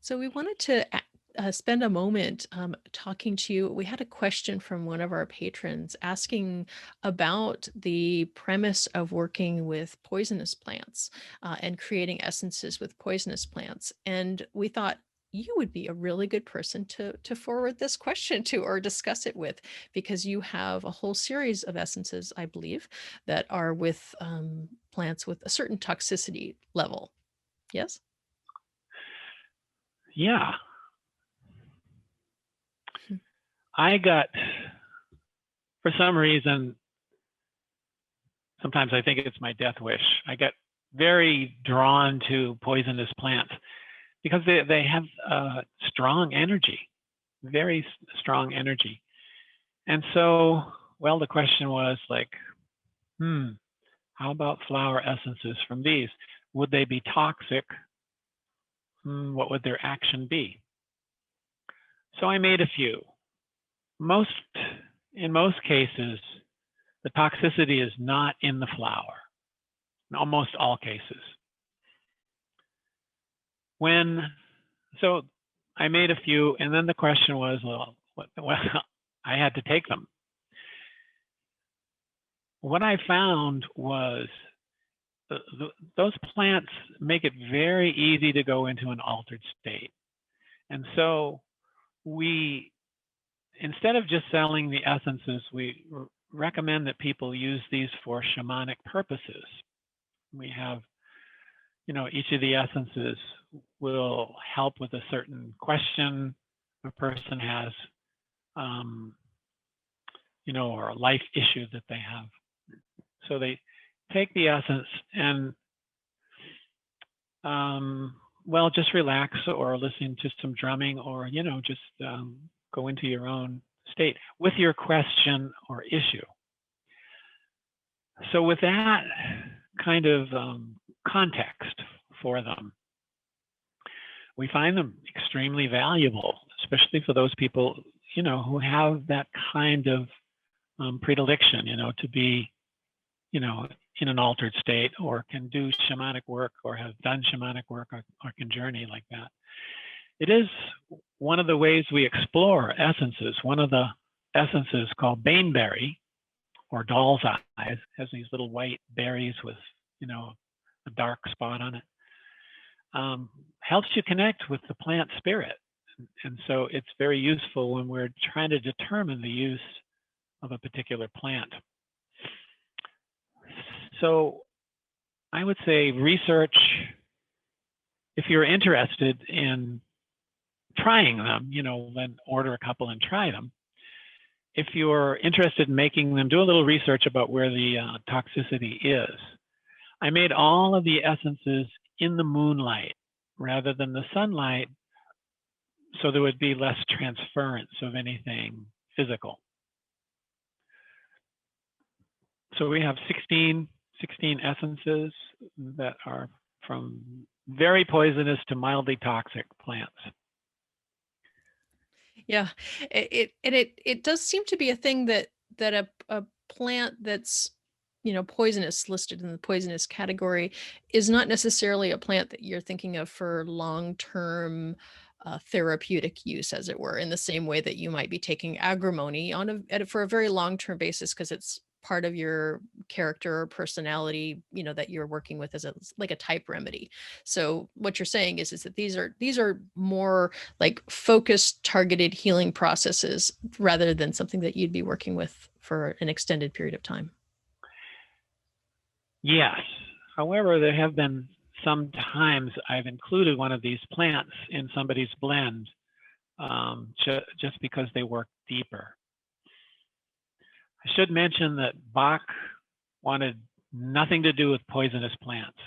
So we wanted to spend a moment talking to you. We had a question from one of our patrons asking about the premise of working with poisonous plants and creating essences with poisonous plants. And we thought you would be a really good person to forward this question to or discuss it with, because you have a whole series of essences, I believe, that are with plants with a certain toxicity level. Yes? Yeah. I got, for some reason, sometimes I think it's my death wish. I got very drawn to poisonous plants because they have strong energy, very strong energy. And so, well, the question was like, how about flower essences from these? Would they be toxic? What would their action be? So I made a few. In most cases, the toxicity is not in the flower, in almost all cases. So I made a few, and then the question was, well, I had to take them. What I found was those plants make it very easy to go into an altered state. And so instead of just selling the essences, we recommend that people use these for shamanic purposes. We have, each of the essences will help with a certain question a person has, or a life issue that they have. So they take the essence and, just relax or listen to some drumming or, just go into your own state with your question or issue. So with that kind of context for them, we find them extremely valuable, especially for those people, who have that kind of predilection, to be, in an altered state or can do shamanic work or have done shamanic work or can journey like that. It is one of the ways we explore essences. One of the essences called baneberry or doll's eyes has these little white berries with, a dark spot on it. Helps you connect with the plant spirit. And so it's very useful when we're trying to determine the use of a particular plant. So I would say research, if you're interested in trying them, then order a couple and try them. If you're interested in making them, do a little research about where the toxicity is. I made all of the essences in the moonlight rather than the sunlight, so there would be less transference of anything physical. So we have 16 essences that are from very poisonous to mildly toxic plants. Yeah, it does seem to be a thing that a plant that's poisonous, listed in the poisonous category, is not necessarily a plant that you're thinking of for long-term therapeutic use, as it were, in the same way that you might be taking agrimony for a very long-term basis because it's part of your character or personality, that you're working with as like a type remedy. So what you're saying is that these are more like focused, targeted healing processes rather than something that you'd be working with for an extended period of time. Yes. However, there have been some times I've included one of these plants in somebody's blend just because they work deeper. I should mention that Bach wanted nothing to do with poisonous plants.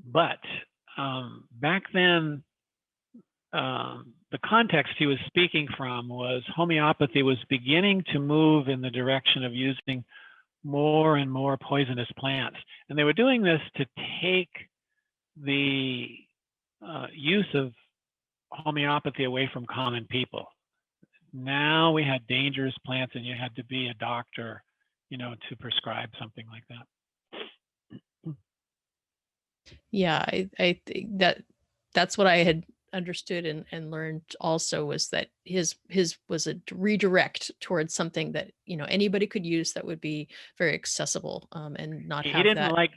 But back then, the context he was speaking from was homeopathy was beginning to move in the direction of using more and more poisonous plants. And they were doing this to take the use of homeopathy away from common people. Now we had dangerous plants and you had to be a doctor, to prescribe something like that. Yeah, I think that's what I had understood and learned also was that his was a redirect towards something that, anybody could use that would be very accessible, and not He have didn't that like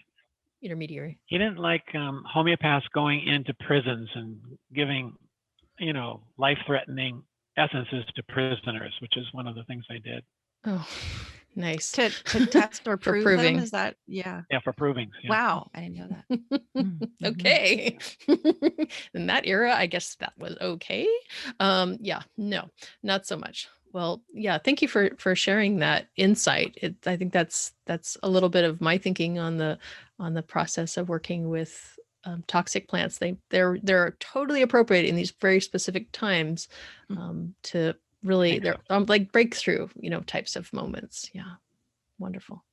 intermediary. he didn't like homeopaths going into prisons and giving, life-threatening essences to prisoners, which is one of the things I did. Oh, nice. To test or For prove them? proving. Is that, yeah. Yeah, for provings. Yeah. Wow, I didn't know that. Mhm. Okay. In that era, I guess that was okay. Yeah, no, not so much. Well, yeah, thank you for sharing that insight. I think that's a little bit of my thinking on the process of working with toxic plants. They're totally appropriate in these very specific times, to really, Think they're so. like breakthrough, types of moments. Yeah, wonderful.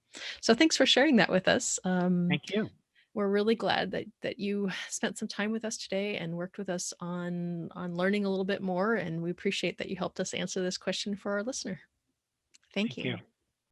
So thanks for sharing that with us. Thank you. We're really glad that you spent some time with us today and worked with us on learning a little bit more. And we appreciate that you helped us answer this question for our listener. Thank Thank you. you.